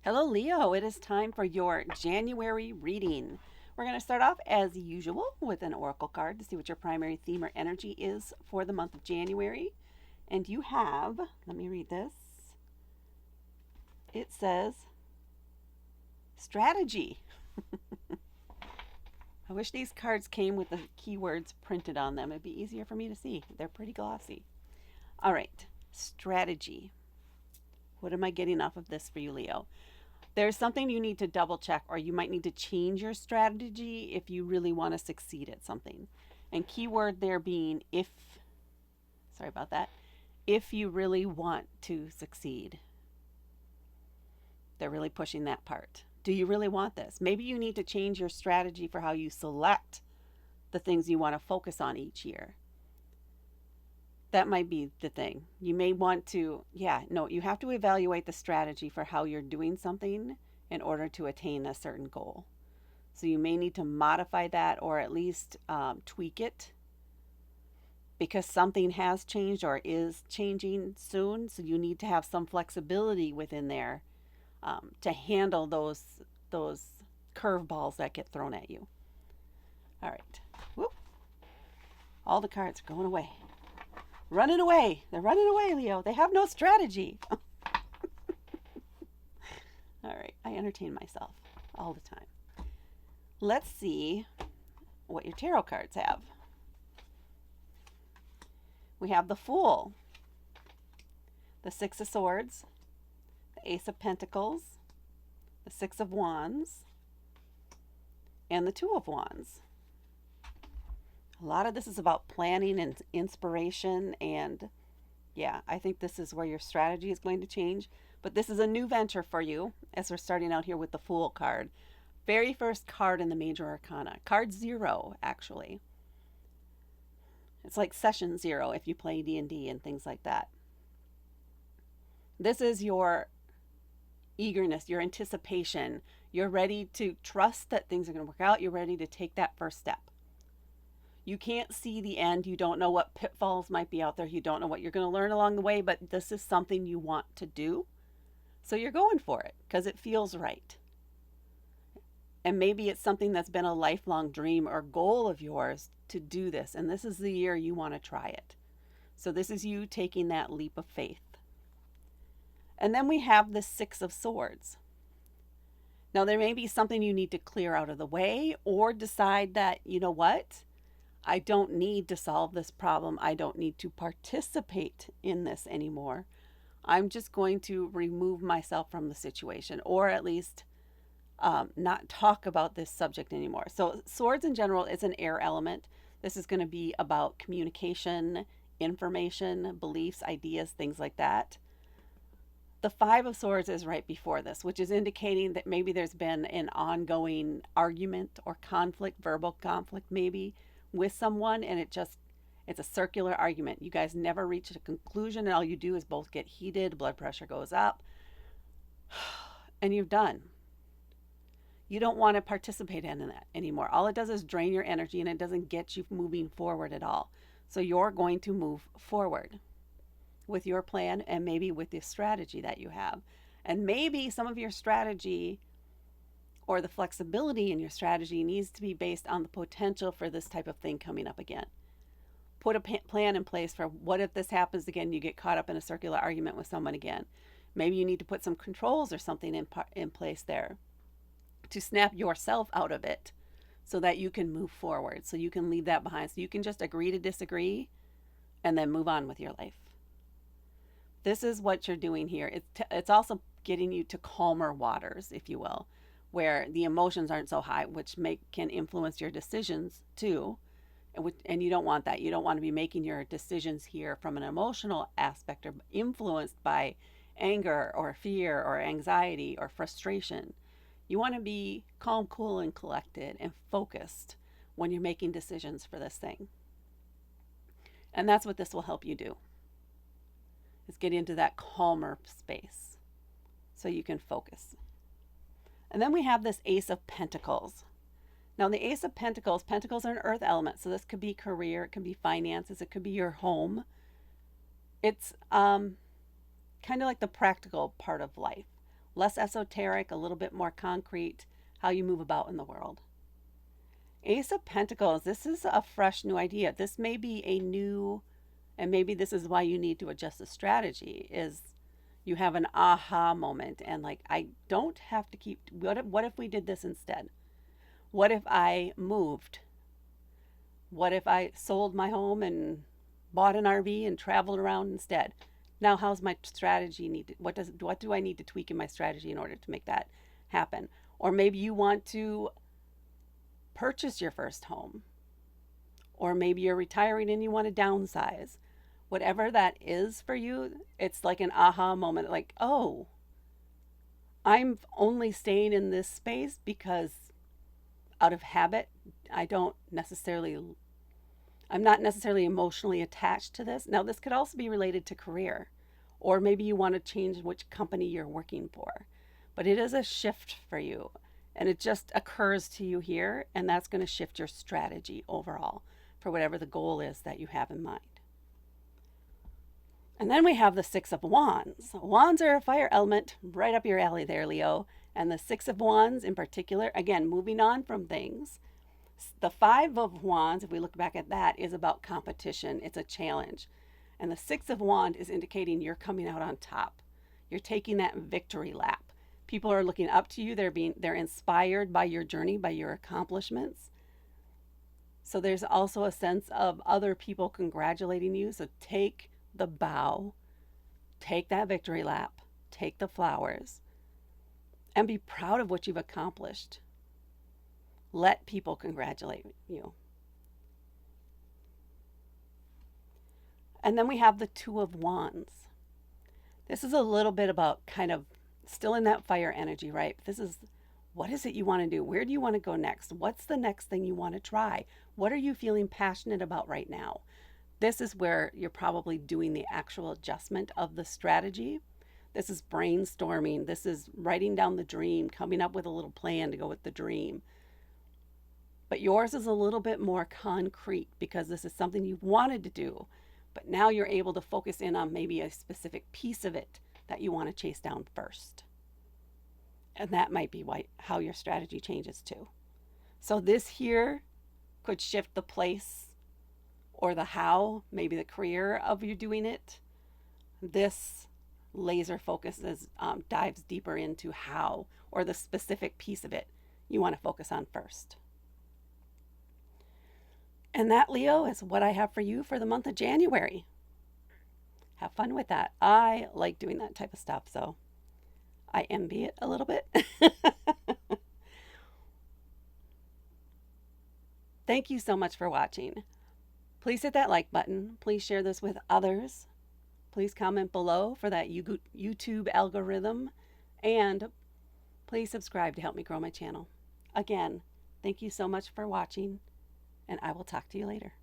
Hello, Leo. It is time for your January reading. We're going to start off as usual with an oracle card to see what your primary theme or energy is for the month of January. And you have, let me read this. It says strategy. I wish these cards came with the keywords printed on them. It'd be easier for me to see. They're pretty glossy. All right, strategy. What am I getting off of this for you, Leo? There's something you need to double check, or you might need to change your strategy if you really want to succeed at something. And keyword there being if, sorry about that, if you really want to succeed. They're really pushing that part. Do you really want this? Maybe you need to change your strategy for how you select the things you want to focus on each year. That might be the thing. You may want to, you have to evaluate the strategy for how you're doing something in order to attain a certain goal. So you may need to modify that or at least tweak it because something has changed or is changing soon. So you need to have some flexibility within there to handle those curveballs that get thrown at you. All right. Whoop. All the cards are going away. Running away. They're running away, Leo. They have no strategy. All right. I entertain myself all the time. Let's see what your tarot cards have. We have the Fool, the Six of Swords, the Ace of Pentacles, the Six of Wands, and the Two of Wands. A lot of this is about planning and inspiration, and I think this is where your strategy is going to change. But this is a new venture for you as we're starting out here with the Fool card. Very first card in the Major Arcana. Card 0, actually. It's like session 0 if you play D&D and things like that. This is your eagerness, your anticipation. You're ready to trust that things are going to work out. You're ready to take that first step. You can't see the end. You don't know what pitfalls might be out there. You don't know what you're going to learn along the way, but this is something you want to do. So you're going for it because it feels right. And maybe it's something that's been a lifelong dream or goal of yours to do this. And this is the year you want to try it. So this is you taking that leap of faith. And then we have the Six of Swords. Now, there may be something you need to clear out of the way or decide that, you know what? I don't need to solve this problem. I don't need to participate in this anymore. I'm just going to remove myself from the situation, or at least not talk about this subject anymore. So swords in general is an air element. This is going to be about communication, information, beliefs, ideas, things like that. The Five of Swords is right before this, which is indicating that maybe there's been an ongoing argument or conflict, verbal conflict maybe, with someone, and it's a circular argument. You guys never reach a conclusion, and all you do is both get heated, blood pressure goes up, and you're done. You don't want to participate in that anymore. All it does is drain your energy, and it doesn't get you moving forward at all. So you're going to move forward with your plan and maybe with the strategy that you have. And maybe some of your strategy or the flexibility in your strategy needs to be based on the potential for this type of thing coming up again. Put a plan in place for what if this happens again, you get caught up in a circular argument with someone again. Maybe you need to put some controls or something in place there to snap yourself out of it so that you can move forward, so you can leave that behind, so you can just agree to disagree and then move on with your life. This is what you're doing here. It's also getting you to calmer waters, if you will, where the emotions aren't so high, which can influence your decisions too. And you don't want that. You don't want to be making your decisions here from an emotional aspect or influenced by anger or fear or anxiety or frustration. You want to be calm, cool, and collected and focused when you're making decisions for this thing. And that's what this will help you do, is get into that calmer space so you can focus. And then we have this Ace of Pentacles. Now, the Ace of Pentacles, Pentacles are an earth element, so this could be career, it could be finances, it could be your home. It's kind of like the practical part of life. less esoteric, a little bit more concrete, how you move about in the world. Ace of Pentacles, this is a fresh new idea. This may be a new, and maybe this is why you need to adjust the strategy, is you have an aha moment and like, I don't have to keep, what if we did this instead? What if I moved? What if I sold my home and bought an RV and traveled around instead? Now, how's my strategy need to, what do I need to tweak in my strategy in order to make that happen? Or maybe you want to purchase your first home. Or maybe you're retiring and you want to downsize. Whatever that is for you, it's like an aha moment, like, oh, I'm only staying in this space because out of habit, I'm not necessarily emotionally attached to this. Now, this could also be related to career, or maybe you want to change which company you're working for. But it is a shift for you, and it just occurs to you here, and that's going to shift your strategy overall for whatever the goal is that you have in mind. And then we have the Six of Wands. Wands are a fire element, right up your alley there, Leo. And the Six of Wands in particular, again, moving on from things. The Five of Wands, if we look back at that, is about competition. It's a challenge. And the Six of Wands is indicating you're coming out on top. You're taking that victory lap. People are looking up to you. They're inspired by your journey, by your accomplishments. So there's also a sense of other people congratulating you. So take the bow, take that victory lap, take the flowers, and be proud of what you've accomplished. Let people congratulate you. And then we have the Two of Wands. This is a little bit about kind of still in that fire energy, right? This is, what is it you want to do? Where do you want to go next? What's the next thing you want to try? What are you feeling passionate about right now? This is where you're probably doing the actual adjustment of the strategy. This is brainstorming. This is writing down the dream, coming up with a little plan to go with the dream. But yours is a little bit more concrete because this is something you've wanted to do. But now you're able to focus in on maybe a specific piece of it that you want to chase down first. And that might be how your strategy changes too. So this here could shift the place or the how, maybe the career of you doing it. This laser focus dives deeper into how, or the specific piece of it you want to focus on first. And that, Leo, is what I have for you for the month of January. Have fun with that. I like doing that type of stuff, so I envy it a little bit. Thank you so much for watching. Please hit that like button. Please share this with others. Please comment below for that YouTube algorithm. And please subscribe to help me grow my channel. Again, thank you so much for watching, and I will talk to you later.